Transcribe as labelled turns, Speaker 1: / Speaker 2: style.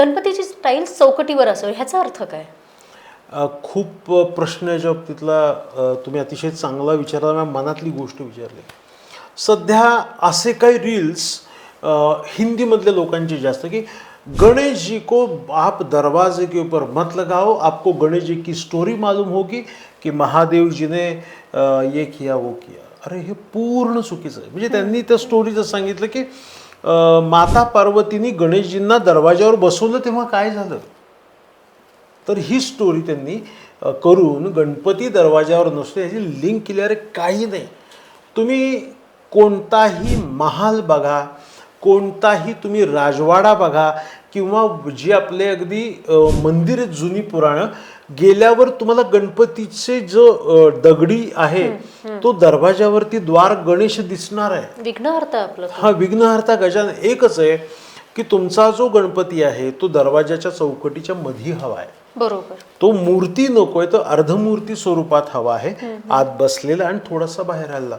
Speaker 1: गणपतीची स्टाईल चौकटीवर असावी ह्याचा अर्थ काय?
Speaker 2: खूप प्रश्न याच्या बाबतीतला तुम्ही अतिशय चांगला विचारला, मनातली गोष्ट विचारली. सध्या असे काही रील्स हिंदीमधल्या लोकांचे जास्त की गणेश जी को आप दरवाजे के ऊपर मत लगाओ, आपको गणेश जी की स्टोरी मालूम होगी कि महादेव जी ने ये किया वो किया. अरे हे पूर्ण चुकीचं आहे. म्हणजे त्यांनी त्या स्टोरीचं सांगितलं की माता पार्वतीने गणेशजींना दरवाजावर बसवलं तेव्हा काय झालं. तर ही स्टोरी त्यांनी करून गणपती दरवाजावर नसतो याची लिंक केली. अरे काही नाही, तुम्ही कोणताही महाल बघा, कोणताही तुम्ही राजवाडा बघा किंवा जी आपले अगदी मंदिर जुनी पुराणं गेल्यावर तुम्हाला गणपतीचे जो दगडी आहे तो दरवाजावरती द्वार गणेश दिसणार आहे.
Speaker 1: विघ्नहर्ता आपलं.
Speaker 2: हा विघ्नहर्ता गजानन एकच आहे की तुमचा जो गणपती आहे तो दरवाजाच्या चौकटीच्या मध्ये हवा आहे.
Speaker 1: बरोबर.
Speaker 2: तो मूर्ती नकोय, तो अर्धमूर्ती स्वरूपात हवा आहे, आत बसलेला आणि थोडासा बाहेर आला.